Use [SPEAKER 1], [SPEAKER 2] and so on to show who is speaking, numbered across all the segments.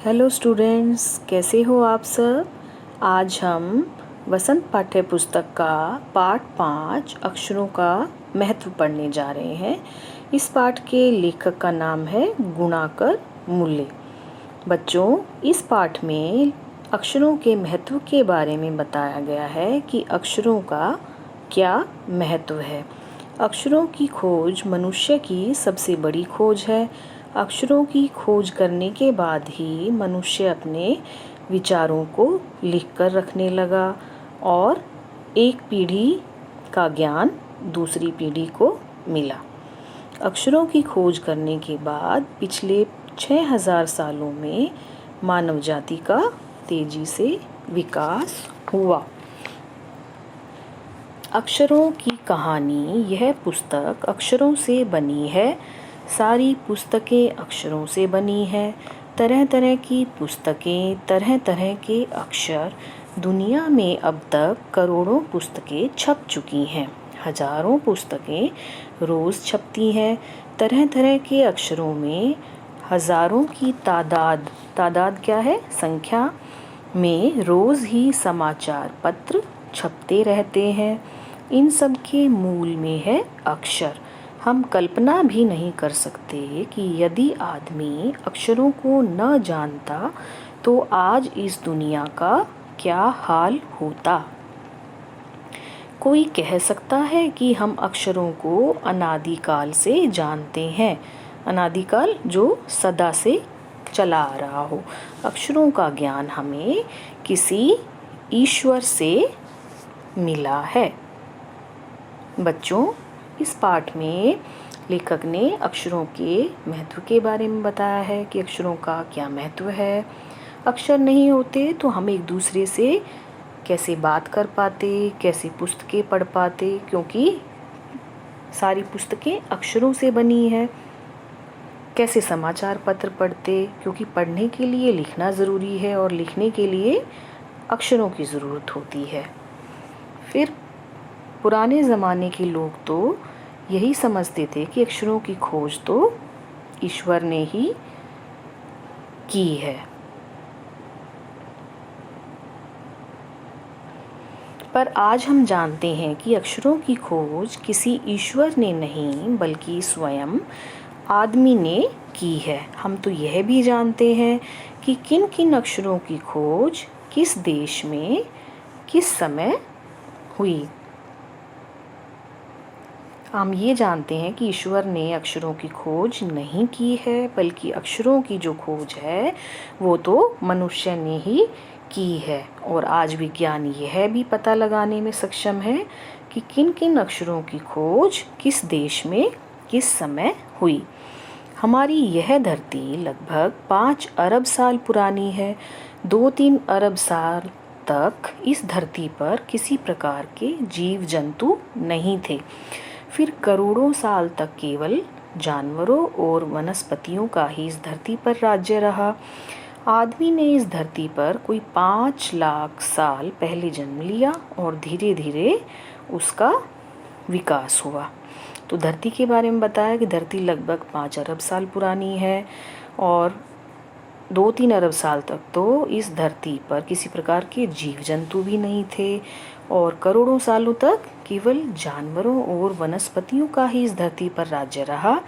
[SPEAKER 1] Hello students, कैसे हो आप सब। आज हम वसंत पाठ्य पुस्तक का पाठ 5 अक्षरों का महत्व पढ़ने जा रहे हैं। इस पाठ के लेखक का नाम है गुणाकर मूल्य। बच्चों, इस पाठ में अक्षरों के महत्व के बारे में बताया गया है कि अक्षरों का क्या महत्व है। अक्षरों की खोज मनुष्य की सबसे बड़ी खोज है। अक्षरों की खोज करने के बाद ही मनुष्य अपने विचारों को लिखकर रखने लगा और एक पीढ़ी का ज्ञान दूसरी पीढ़ी को मिला। अक्षरों की खोज करने के बाद पिछले 6000 सालों में मानव जाति का तेजी से विकास हुआ। अक्षरों की कहानी। यह पुस्तक अक्षरों से बनी है। सारी पुस्तकें अक्षरों से बनी है। तरह तरह की पुस्तकें, तरह तरह के अक्षर। दुनिया में अब तक करोड़ों पुस्तकें छप चुकी हैं। हजारों पुस्तकें रोज़ छपती हैं। तरह तरह के अक्षरों में हजारों की तादाद क्या है, संख्या में रोज़ ही समाचार पत्र छपते रहते हैं। इन सब के मूल में है अक्षर। हम कल्पना भी नहीं कर सकते कि यदि आदमी अक्षरों को न जानता तो आज इस दुनिया का क्या हाल होता। कोई कह सकता है कि हम अक्षरों को अनादिकाल से जानते हैं। अनादिकाल जो सदा से चला आ रहा हो। अक्षरों का ज्ञान हमें किसी ईश्वर से मिला है। बच्चों, इस पाठ में लेखक ने अक्षरों के महत्व के बारे में बताया है कि अक्षरों का क्या महत्व है। अक्षर नहीं होते तो हम एक दूसरे से कैसे बात कर पाते, कैसे पुस्तकें पढ़ पाते, क्योंकि सारी पुस्तकें अक्षरों से बनी है। कैसे समाचार पत्र पढ़ते, क्योंकि पढ़ने के लिए लिखना ज़रूरी है और लिखने के लिए अक्षरों की ज़रूरत होती है। फिर पुराने ज़माने के लोग तो यही समझते थे कि अक्षरों की खोज तो ईश्वर ने ही की है। पर आज हम जानते हैं कि अक्षरों की खोज किसी ईश्वर ने नहीं बल्कि स्वयं आदमी ने की है। हम तो यह भी जानते हैं कि किन किन अक्षरों की खोज किस देश में किस समय हुई। हम ये जानते हैं कि ईश्वर ने अक्षरों की खोज नहीं की है, बल्कि अक्षरों की जो खोज है वो तो मनुष्य ने ही की है। और आज विज्ञान यह भी पता लगाने में सक्षम है कि किन किन अक्षरों की खोज किस देश में किस समय हुई। हमारी यह धरती लगभग 5 अरब साल पुरानी है। 2-3 अरब साल तक इस धरती पर किसी प्रकार के जीव जंतु नहीं थे। फिर करोड़ों साल तक केवल जानवरों और वनस्पतियों का ही इस धरती पर राज्य रहा। आदमी ने इस धरती पर कोई 5 लाख साल पहले जन्म लिया और धीरे धीरे उसका विकास हुआ। तो धरती के बारे में बताया कि धरती लगभग 5 अरब साल पुरानी है और 2-3 अरब साल तक तो इस धरती पर किसी प्रकार के जीव जंतु भी नहीं थे और करोड़ों सालों तक केवल जानवरों और वनस्पतियों का ही इस धरती पर राज्य रहा।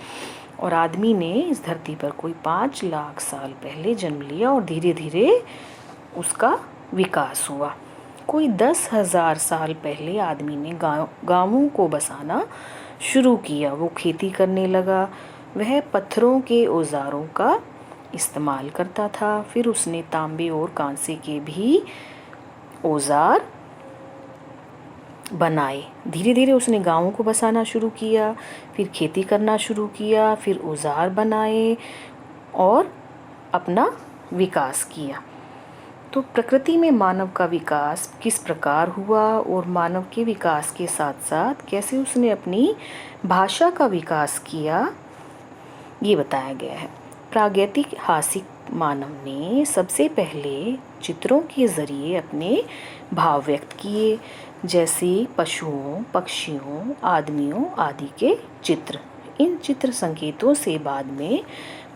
[SPEAKER 1] और आदमी ने इस धरती पर कोई 5 लाख साल पहले जन्म लिया और धीरे धीरे उसका विकास हुआ। कोई 10,000 साल पहले आदमी ने गांवों को बसाना शुरू किया। वो खेती करने लगा। वह पत्थरों के औजारों का इस्तेमाल करता था। फिर उसने तांबे और कांसे के भी औजार बनाए। धीरे धीरे उसने गांवों को बसाना शुरू किया, फिर खेती करना शुरू किया, फिर औजार बनाए और अपना विकास किया। तो प्रकृति में मानव का विकास किस प्रकार हुआ और मानव के विकास के साथ साथ कैसे उसने अपनी भाषा का विकास किया, ये बताया गया है। प्रागैतिहासिक मानव ने सबसे पहले चित्रों के जरिए अपने भाव व्यक्त किए, जैसे पशुओं, पक्षियों, आदमियों आदि के चित्र। इन चित्र संकेतों से बाद में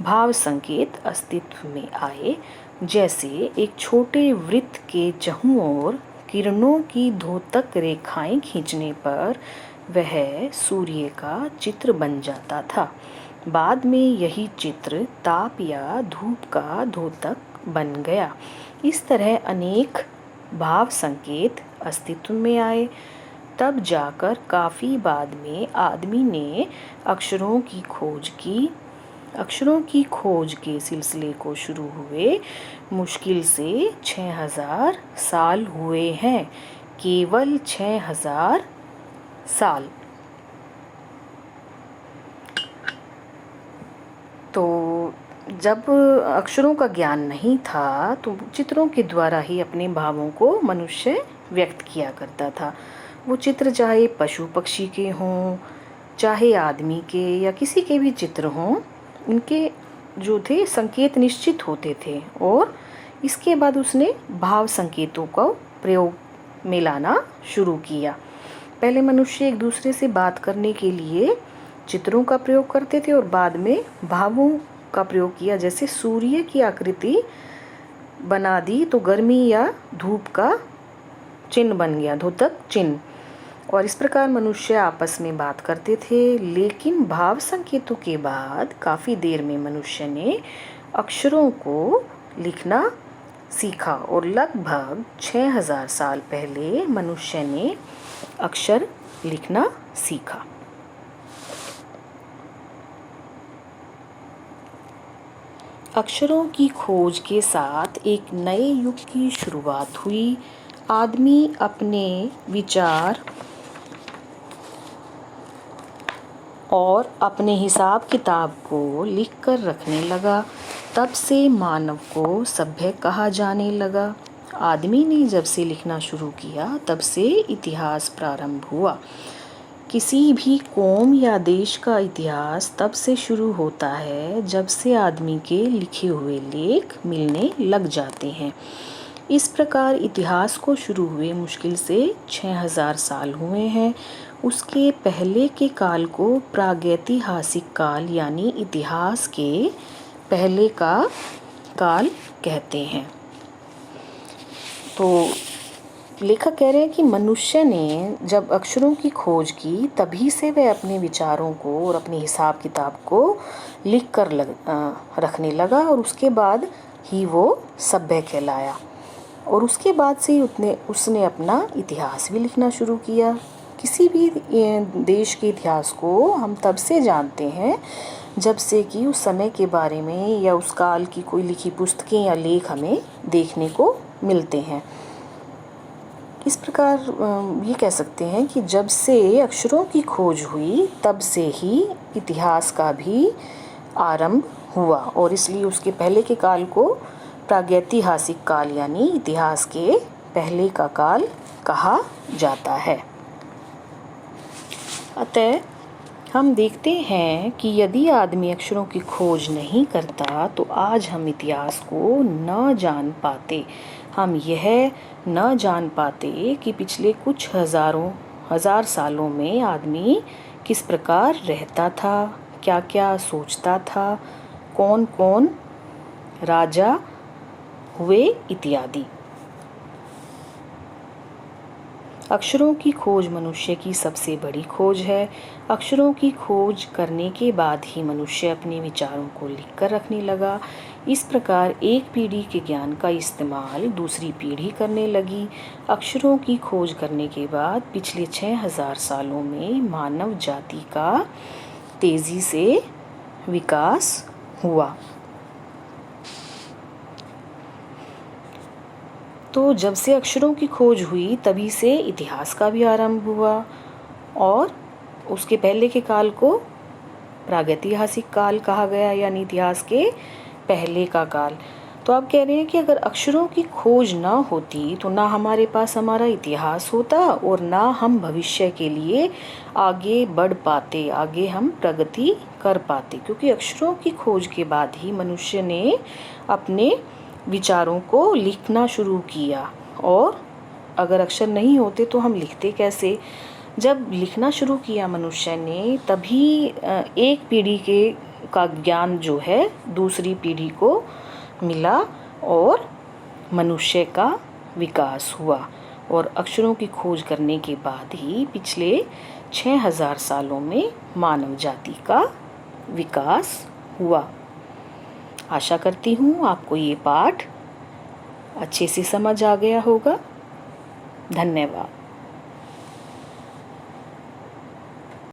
[SPEAKER 1] भाव संकेत अस्तित्व में आए, जैसे एक छोटे वृत्त के चहुं ओर किरणों की धोतक रेखाएं खींचने पर वह सूर्य का चित्र बन जाता था। बाद में यही चित्र ताप या धूप का धोतक बन गया। इस तरह अनेक भाव संकेत अस्तित्व में आए। तब जाकर काफ़ी बाद में आदमी ने अक्षरों की खोज की। अक्षरों की खोज के सिलसिले को शुरू हुए मुश्किल से 6000 साल हुए हैं, केवल 6000 साल। तो जब अक्षरों का ज्ञान नहीं था तो चित्रों के द्वारा ही अपने भावों को मनुष्य व्यक्त किया करता था। वो चित्र चाहे पशु पक्षी के हों, चाहे आदमी के या किसी के भी चित्र हों, उनके जो थे संकेत निश्चित होते थे और इसके बाद उसने भाव संकेतों का प्रयोग में लाना शुरू किया। पहले मनुष्य एक दूसरे से बात करने के लिए चित्रों का प्रयोग करते थे और बाद में भावों का प्रयोग किया। जैसे सूर्य की आकृति बना दी तो गर्मी या धूप का चिन्ह बन गया, धोतक चिन्ह। और इस प्रकार मनुष्य आपस में बात करते थे। लेकिन भाव संकेतों के बाद काफ़ी देर में मनुष्य ने अक्षरों को लिखना सीखा और लगभग 6000 साल पहले मनुष्य ने अक्षर लिखना सीखा। अक्षरों की खोज के साथ एक नए युग की शुरुआत हुई। आदमी अपने विचार और अपने हिसाब किताब को लिखकर रखने लगा। तब से मानव को सभ्य कहा जाने लगा। आदमी ने जब से लिखना शुरू किया तब से इतिहास प्रारंभ हुआ। किसी भी कौम या देश का इतिहास तब से शुरू होता है जब से आदमी के लिखे हुए लेख मिलने लग जाते हैं। इस प्रकार इतिहास को शुरू हुए मुश्किल से 6000 साल हुए हैं। उसके पहले के काल को प्रागैतिहासिक काल यानी इतिहास के पहले का काल कहते हैं। तो लेखक कह रहे हैं कि मनुष्य ने जब अक्षरों की खोज की तभी से वह अपने विचारों को और अपने हिसाब किताब को लिख कर रखने लगा और उसके बाद ही वो सभ्य कहलाया। और उसके बाद से ही उसने अपना इतिहास भी लिखना शुरू किया। किसी भी देश के इतिहास को हम तब से जानते हैं जब से कि उस समय के बारे में या उस काल की कोई लिखी पुस्तकें या लेख हमें देखने को मिलते हैं। इस प्रकार ये कह सकते हैं कि जब से अक्षरों की खोज हुई तब से ही इतिहास का भी आरंभ हुआ और इसलिए उसके पहले के काल को प्रागैतिहासिक काल यानी इतिहास के पहले का काल कहा जाता है। अतः हम देखते हैं कि यदि आदमी अक्षरों की खोज नहीं करता तो आज हम इतिहास को न जान पाते। हम यह न जान पाते कि पिछले कुछ हजार सालों में आदमी किस प्रकार रहता था, क्या क्या सोचता था, कौन कौन राजा हुए इत्यादि। अक्षरों की खोज मनुष्य की सबसे बड़ी खोज है। अक्षरों की खोज करने के बाद ही मनुष्य अपने विचारों को लिखकर रखने लगा। इस प्रकार एक पीढ़ी के ज्ञान का इस्तेमाल दूसरी पीढ़ी करने लगी। अक्षरों की खोज करने के बाद पिछले 6000 सालों में मानव जाति का तेजी से विकास हुआ। तो जब से अक्षरों की खोज हुई तभी से इतिहास का भी आरंभ हुआ और उसके पहले के काल को प्रागैतिहासिक काल कहा गया यानी इतिहास के पहले का काल। तो आप कह रहे हैं कि अगर अक्षरों की खोज ना होती तो ना हमारे पास हमारा इतिहास होता और ना हम भविष्य के लिए आगे बढ़ पाते, आगे हम प्रगति कर पाते, क्योंकि अक्षरों की खोज के बाद ही मनुष्य ने अपने विचारों को लिखना शुरू किया। और अगर अक्षर नहीं होते तो हम लिखते कैसे? जब लिखना शुरू किया मनुष्य ने तभी एक पीढ़ी के का ज्ञान जो है दूसरी पीढ़ी को मिला और मनुष्य का विकास हुआ। और अक्षरों की खोज करने के बाद ही पिछले 6000 सालों में मानव जाति का विकास हुआ। आशा करती हूँ आपको ये पाठ अच्छे से समझ आ गया होगा। धन्यवाद।